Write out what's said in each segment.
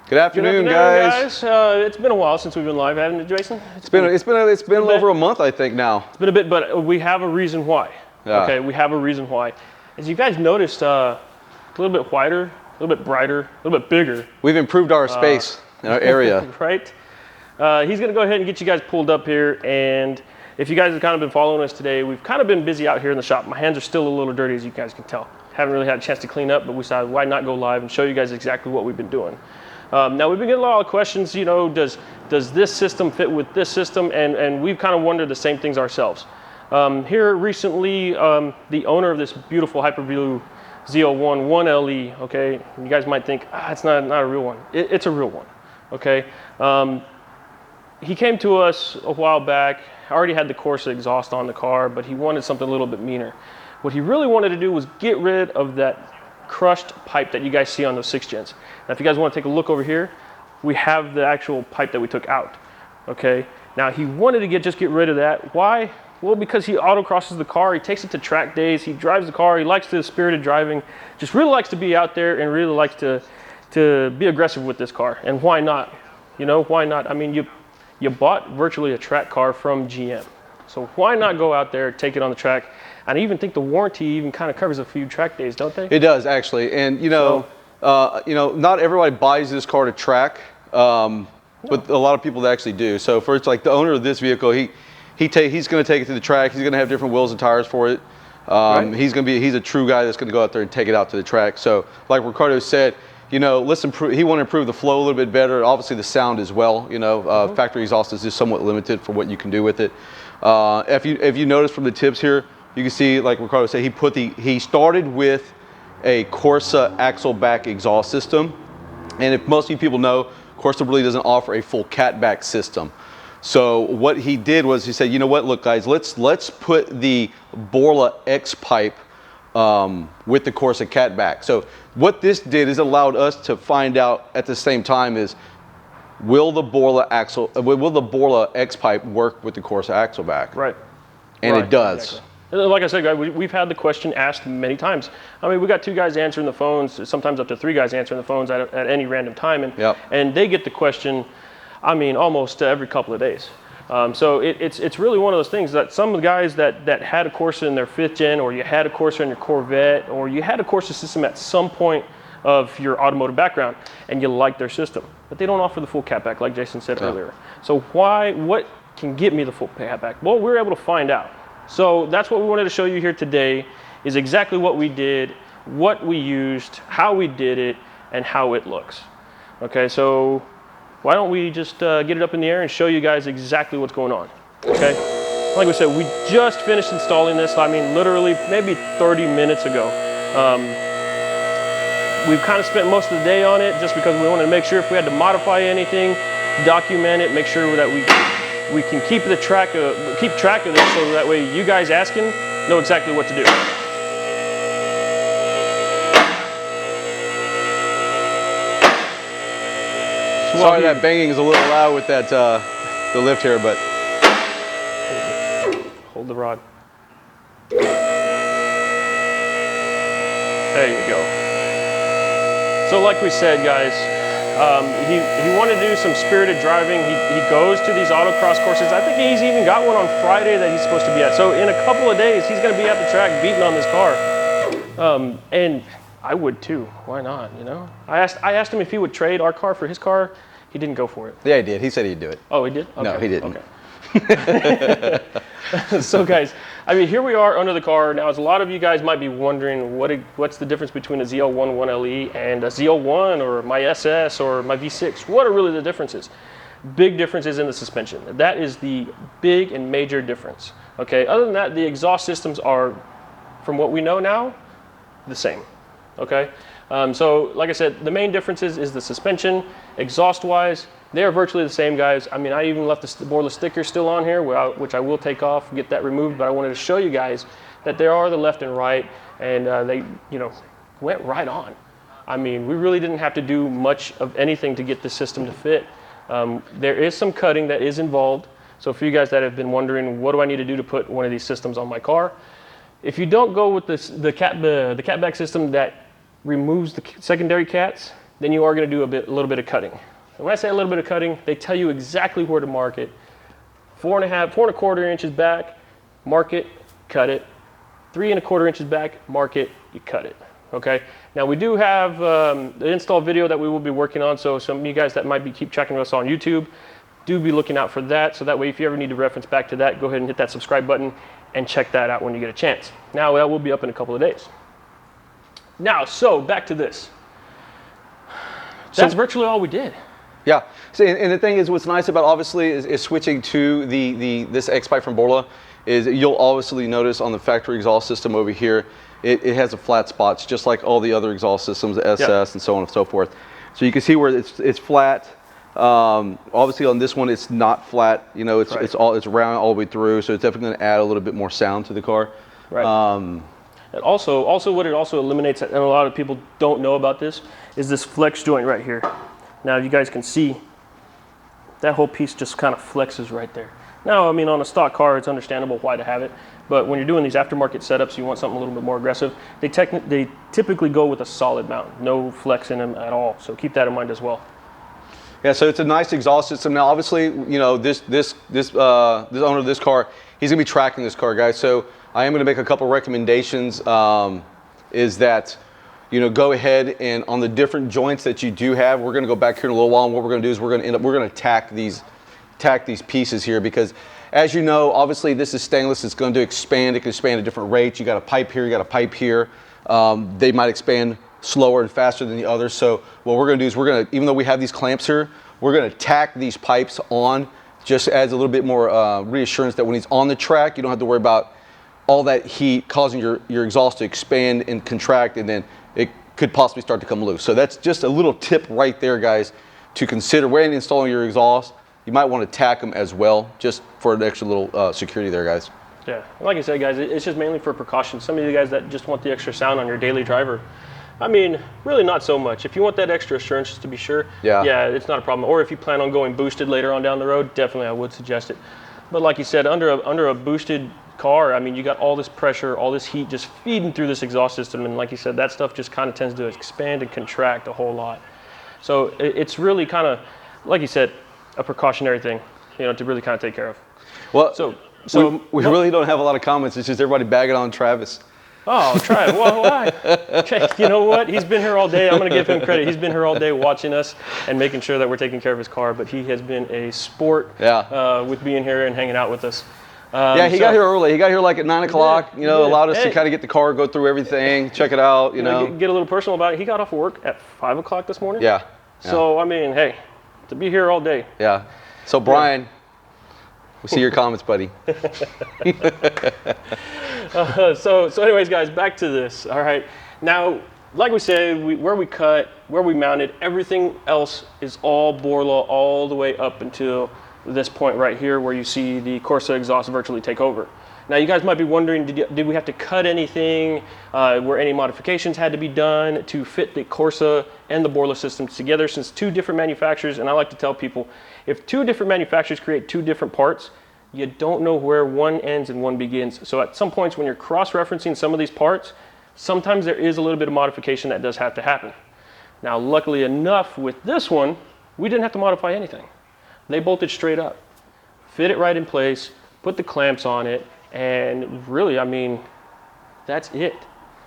Good afternoon, guys. It's been a while since we've been live, hasn't it, Jason? It's been over a month, I think now. It's been a bit, but we have a reason why. Yeah. Okay, we have a reason why. As you guys noticed, a little bit whiter, a little bit brighter, a little bit bigger. We've improved our space in our area. Right. He's going to go ahead and get you guys pulled up here, and if you guys have kind of been following us today, we've kind of been busy out here in the shop. My hands are still a little dirty, as you guys can tell. Haven't really had a chance to clean up, but we decided why not go live and show you guys exactly what we've been doing. Now we've been getting a lot of questions, you know, does this system fit with this system? And we've kind of wondered the same things ourselves. Here recently, the owner of this beautiful Hyperblue ZL1 1LE, okay, you guys might think, it's not a real one. It's a real one, okay? He came to us a while back, already had the Corsa exhaust on the car, but he wanted something a little bit meaner. What he really wanted to do was get rid of that crushed pipe that you guys see on those 6 gens. Now, if you guys want to take a look over here, we have the actual pipe that we took out, okay? Now, he wanted to just get rid of that. Why? Well, because he autocrosses the car, he takes it to track days, he drives the car, he likes the spirited driving, just really likes to be out there and really likes to be aggressive with this car. And why not? You know, why not? I mean, you bought virtually a track car from GM. So why not go out there, take it on the track? And I even think the warranty even kind of covers a few track days, don't they? It does, actually. And you know, not everybody buys this car to track, but a lot of people actually do. So for it's like the owner of this vehicle, he's going to take it to the track. He's going to have different wheels and tires for it. Right. He's a true guy that's going to go out there and take it out to the track. So like Ricardo said, you know, he want to improve the flow a little bit better. Obviously the sound as well. You know, factory exhaust is just somewhat limited for what you can do with it. If you notice from the tips here, you can see, like Ricardo said, he started with a Corsa axle back exhaust system. And if most of you people know, Corsa really doesn't offer a full catback system. So what he did was he said, you know what, look guys, let's put the Borla X-pipe with the Corsa catback. So what this did is allowed us to find out at the same time is, will the Borla X-pipe work with the Corsa axle back? Right. And it does. Exactly. Like I said, guys, we've had the question asked many times. I mean, we got 2 guys answering the phones, sometimes up to 3 guys answering the phones at any random time, and they get the question, I mean, almost every couple of days. So it's really one of those things that some of the guys that had a Corsa in their 5th gen, or you had a Corsa in your Corvette, or you had a Corsa system at some point of your automotive background, and you like their system, but they don't offer the full catback, like Jason said earlier. So what can get me the full catback? Well, we're able to find out. So that's what we wanted to show you here today, is exactly what we did, what we used, how we did it, and how it looks. Okay, so why don't we just get it up in the air and show you guys exactly what's going on, okay? Like we said, we just finished installing this, I mean, literally maybe 30 minutes ago. We've kind of spent most of the day on it just because we wanted to make sure if we had to modify anything, document it, make sure that we can keep track of this, so that way you guys asking know exactly what to do. Sorry, that banging is a little loud with that the lift here, but hold the rod. There you go. So like we said, guys, he wanted to do some spirited driving. He goes to these autocross courses. I think he's even got one on Friday that he's supposed to be at. So in a couple of days, he's going to be at the track beating on this car. And I would too. Why not? You know, I asked him if he would trade our car for his car. He didn't go for it. Yeah, he did. He said he'd do it. Oh, he did? Okay. No, he didn't. Okay. So guys, I mean, here we are under the car. Now, as a lot of you guys might be wondering, what's the difference between a ZL1 1LE and a ZL1 or my SS or my V6? What are really the differences? Big differences in the suspension. That is the big and major difference. Okay, other than that, the exhaust systems are, from what we know now, the same. Okay, so like I said, the main differences is the suspension. Exhaust-wise, they are virtually the same, guys. I mean, I even left the Borla sticker still on here, which I will take off, get that removed, but I wanted to show you guys that there are the left and right, and they, you know, went right on. I mean, we really didn't have to do much of anything to get the system to fit. There is some cutting that is involved. So for you guys that have been wondering, what do I need to do to put one of these systems on my car? If you don't go with the catback system that removes the secondary cats, then you are going to do a little bit of cutting. And when I say a little bit of cutting, they tell you exactly where to mark it. 4.25 inches back, mark it, cut it. 3.25 inches back, mark it, you cut it. Okay. Now we do have the install video that we will be working on. So some of you guys that might be keep checking us on YouTube, do be looking out for that. So that way, if you ever need to reference back to that, go ahead and hit that subscribe button and check that out when you get a chance. Now that will be up in a couple of days. Now, so back to this. That's virtually all we did. Yeah. So, and the thing is, what's nice about obviously is switching to this X-pipe from Borla is you'll obviously notice on the factory exhaust system over here, it has a flat spots just like all the other exhaust systems, the SS and so on and so forth. So you can see where it's flat. Obviously on this one it's not flat. You know, it's round all the way through. So it's definitely going to add a little bit more sound to the car. Right. And also what it also eliminates, and a lot of people don't know about this, is this flex joint right here. Now you guys can see that whole piece just kind of flexes right there. Now, I mean, on a stock car, it's understandable why to have it, but when you're doing these aftermarket setups, you want something a little bit more aggressive. They typically go with a solid mount, no flex in them at all. So keep that in mind as well. Yeah, so it's a nice exhaust system. Now, obviously, you know, this owner of this car, he's gonna be tracking this car, guys. So I am gonna make a couple recommendations. Is that, you know, go ahead and on the different joints that you do have, we're gonna go back here in a little while, and what we're gonna do is we're gonna tack these pieces here, because as you know, obviously this is stainless. It's going to expand. It can expand at different rates. You got a pipe here, you got a pipe here. They might expand slower and faster than the others. So what we're going to do is even though we have these clamps here, we're going to tack these pipes on. Just adds a little bit more reassurance that when he's on the track, you don't have to worry about all that heat causing your exhaust to expand and contract, and then it could possibly start to come loose. So that's just a little tip right there, guys, to consider when installing your exhaust. You might want to tack them as well, just for an extra little security there, guys. Yeah, like I said, guys, it's just mainly for precaution. Some of you guys that just want the extra sound on your daily driver, I mean, really not so much. If you want that extra assurance to be sure, yeah, it's not a problem. Or if you plan on going boosted later on down the road, definitely I would suggest it. But like you said, under a boosted car, I mean, you got all this pressure, all this heat just feeding through this exhaust system, and like you said, that stuff just kind of tends to expand and contract a whole lot. So it's really kind of, like you said, a precautionary thing, you know, to really kind of take care of. Well, so we really don't have a lot of comments. It's just everybody bagging on Travis. Oh, Travis, well, why? Okay, you know what? He's been here all day. I'm going to give him credit. He's been here all day watching us and making sure that we're taking care of his car. But he has been a sport with being here and hanging out with us. Yeah, he got here early. He got here like at 9 o'clock. You know, allowed us to kind of get the car, go through everything, check it out. You know, get a little personal about it. He got off work at 5 o'clock this morning. Yeah. So I mean, hey. To be here all day. Yeah. So Brian, we'll see your comments, buddy. So anyways, guys, back to this. All right. Now, like we said, where we cut, where we mounted, everything else is all Borla all the way up until this point right here, where you see the Corsa exhaust virtually take over. Now, you guys might be wondering, did we have to cut anything? Were any modifications had to be done to fit the Corsa and the Borla systems together, since two different manufacturers? And I like to tell people, if two different manufacturers create two different parts, you don't know where one ends and one begins. So at some points when you're cross-referencing some of these parts, sometimes there is a little bit of modification that does have to happen. Now, luckily enough with this one, we didn't have to modify anything. They bolted straight up, fit it right in place, put the clamps on it, and really, I mean, that's it.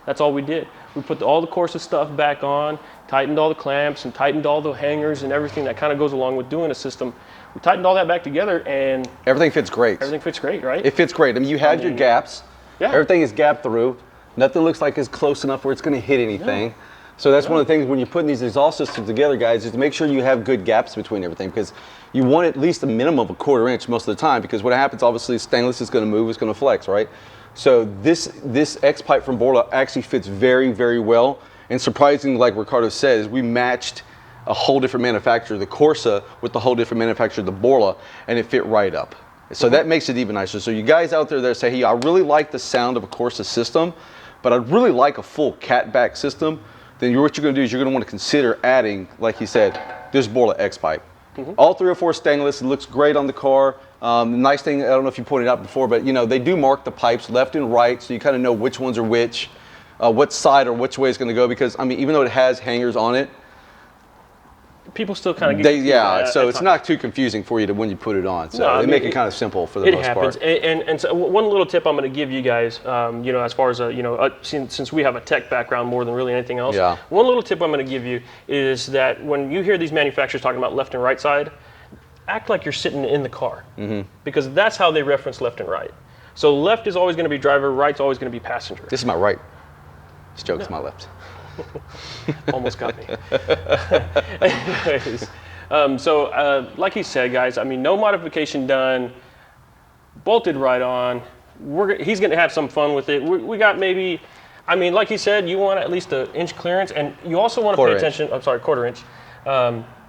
That's all we did. We put all the Corsa stuff back on, tightened all the clamps, and tightened all the hangers and everything that kind of goes along with doing a system. We tightened all that back together, and everything fits great. Everything fits great, right? It fits great. I mean, you had your gaps. Yeah. Everything is gapped through. Nothing looks like it's close enough where it's going to hit anything. Yeah. So that's one of the things when you're putting these exhaust systems together, guys, is to make sure you have good gaps between everything, because you want at least a minimum of a 1/4 inch most of the time, because what happens, obviously, stainless is going to move, it's going to flex, right? So this X-pipe from Borla actually fits very, very well. And surprisingly, like Ricardo says, we matched a whole different manufacturer, the Corsa, with the whole different manufacturer, the Borla, and it fit right up. So that makes it even nicer. So you guys out there that say, hey, I really like the sound of a Corsa system, but I'd really like a full catback system, then what you're going to do is you're going to want to consider adding, like he said, this Borla X-pipe. All 304 stainless. It looks great on the car. The nice thing, I don't know if you pointed out before, but you know, they do mark the pipes left and right, so you kind of know which ones are which, what side or which way it's going to go, because I mean, even though it has hangers on it, people still kind of get yeah, so it's not too confusing for you when you put it on. So they make it kind of simple for the most part. It happens. And so one little tip I'm going to give you guys, you know, as far as since we have a tech background more than really anything else, one little tip I'm going to give you is that when you hear these manufacturers talking about left and right side, act like you're sitting in the car, because that's how they reference left and right. So left is always going to be driver, right's always going to be passenger. This is my right. This joke's my left. Almost got me. Anyways, like he said, guys, I mean, no modification done, bolted right on. He's going to have some fun with it. We got maybe, I mean, like he said, you want at least an inch clearance, and you also want to pay attention. I'm sorry, quarter inch.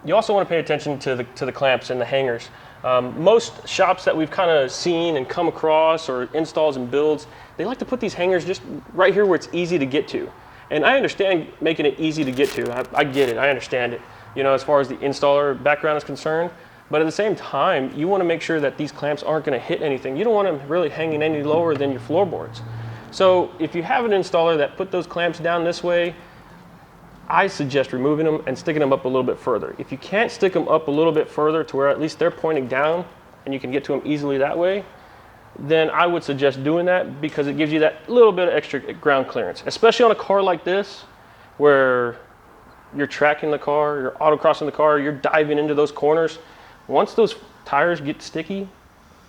You also want to pay attention to the clamps and the hangers. Most shops that we've kind of seen and come across, or installs and builds, they like to put these hangers just right here where it's easy to get to. And I understand making it easy to get to. I get it. I understand it. You know, as far as the installer background is concerned. But at the same time, you want to make sure that these clamps aren't going to hit anything. You don't want them really hanging any lower than your floorboards. So if you have an installer that put those clamps down this way, I suggest removing them and sticking them up a little bit further. If you can't stick them up a little bit further to where at least they're pointing down and you can get to them easily that way, then I would suggest doing that, because it gives you that little bit of extra ground clearance, especially on a car like this where you're tracking the car, you're autocrossing the car, you're diving into those corners. Once those tires get sticky,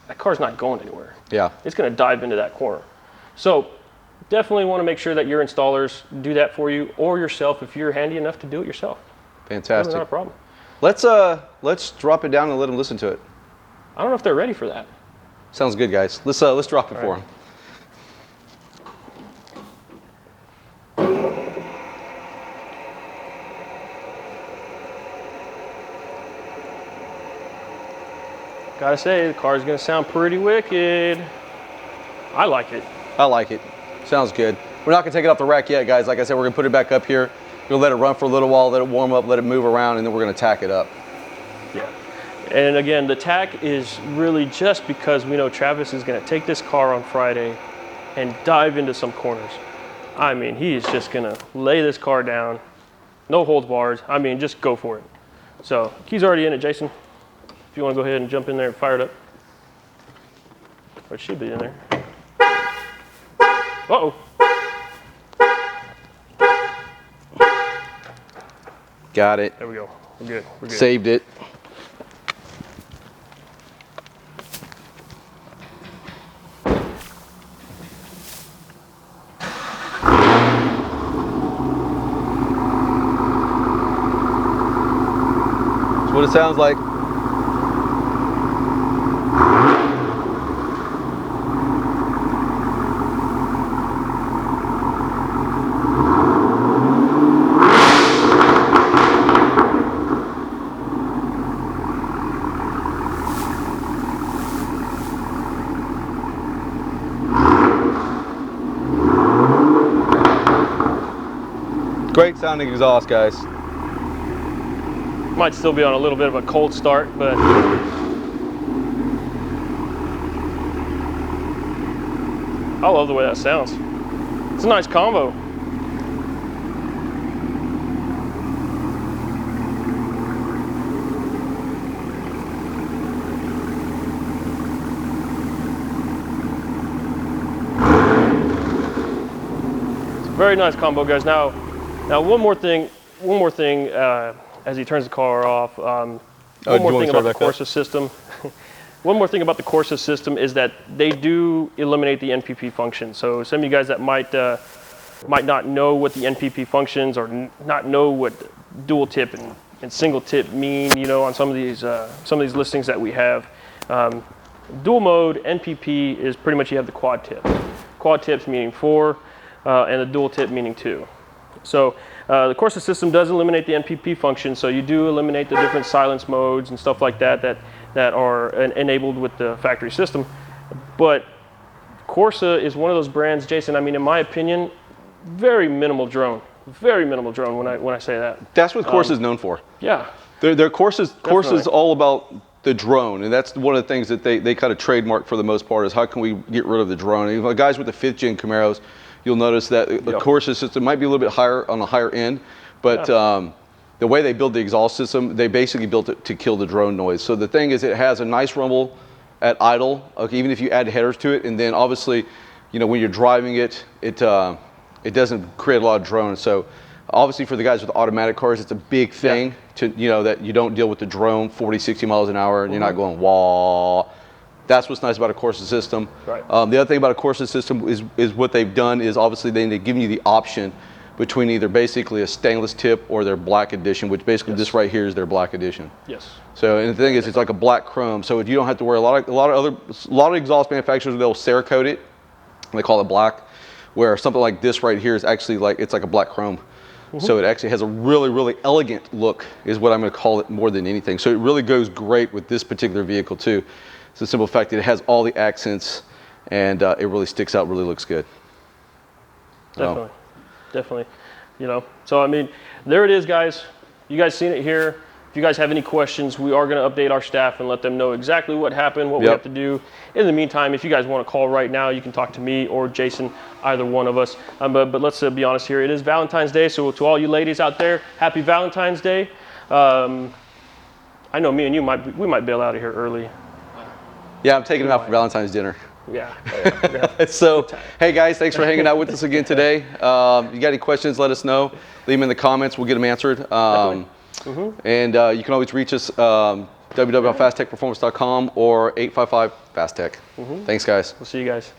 that car's not going anywhere. Yeah. It's going to dive into that corner. So definitely want to make sure that your installers do that for you, or yourself if you're handy enough to do it yourself. Fantastic. Not a problem. Let's drop it down and let them listen to it. I don't know if they're ready for that. Sounds good, guys. Let's drop it for them. Gotta say, the car's gonna sound pretty wicked. I like it. I like it. Sounds good. We're not gonna take it off the rack yet, guys. Like I said, we're gonna put it back up here. We'll let it run for a little while, let it warm up, let it move around, and then we're gonna tack it up. Yeah. And again, the tack is really just because we know Travis is gonna take this car on Friday and dive into some corners. I mean, he is just gonna lay this car down, no holds barred. I mean, just go for it. So, key's already in it, Jason. If you wanna go ahead and jump in there and fire it up. Or it should be in there. Uh-oh. Got it. There we go. We're good. We're good. Saved it. That's what it sounds like. Great sounding exhaust, guys. Might still be on a little bit of a cold start, but I love the way that sounds. It's a nice combo. It's a very nice combo, guys. Now one more thing, as he turns the car off. One more thing about the Corsa system. One more thing about the Corsa system is that they do eliminate the NPP function. So some of you guys that might not know what the NPP functions, or not know what dual tip and single tip mean, you know, on some of these listings that we have. Dual mode NPP is pretty much you have the quad tip. Quad tips meaning 4, and the dual tip meaning 2. So the Corsa system does eliminate the NPP function, so you do eliminate the different silence modes and stuff like that are enabled with the factory system. But Corsa is one of those brands, Jason, I mean, in my opinion, very minimal drone. Very minimal drone when I say that. That's what Corsa is known for. Yeah. Their Corsa's all about the drone, and that's one of the things that they kind of trademark for the most part, is how can we get rid of the drone. And guys with the 5th gen Camaros, you'll notice that the Corsa system might be a little bit higher on the higher end, but the way they build the exhaust system, they basically built it to kill the drone noise. So the thing is, it has a nice rumble at idle, okay, even if you add headers to it, and then obviously, you know, when you're driving it, it doesn't create a lot of drone. So obviously for the guys with automatic cars, it's a big thing to, you know, that you don't deal with the drone 40, 60 miles an hour and you're not going wah. That's what's nice about a Corsa system. Right. The other thing about a Corsa system is what they've done is obviously they've given you the option between either basically a stainless tip or their black edition, which basically this right here is their black edition. Yes. So, and the thing is, it's like a black chrome, so you don't have to worry. A lot of exhaust manufacturers, they'll Cerakote it, and they call it black. Where something like this right here is actually like, it's like a black chrome. So it actually has a really, really elegant look, is what I'm going to call it more than anything. So it really goes great with this particular vehicle too. It's the simple fact that it has all the accents, and it really sticks out, really looks good. Definitely. Definitely, you know. So I mean, there it is, guys. You guys seen it here. If you guys have any questions, we are going to update our staff and let them know exactly what happened, what we have to do. In the meantime, if you guys want to call right now, you can talk to me or Jason, either one of us. But let's be honest here. It is Valentine's Day, so to all you ladies out there, happy Valentine's Day. I know me and you we might bail out of here early. Yeah, I'm taking them out for Valentine's dinner. Yeah. So, hey guys, thanks for hanging out with us again today. You got any questions, let us know. Leave them in the comments, we'll get them answered. And you can always reach us, www.phastekperformance.com or 855-FASTEK. Thanks guys. We'll see you guys.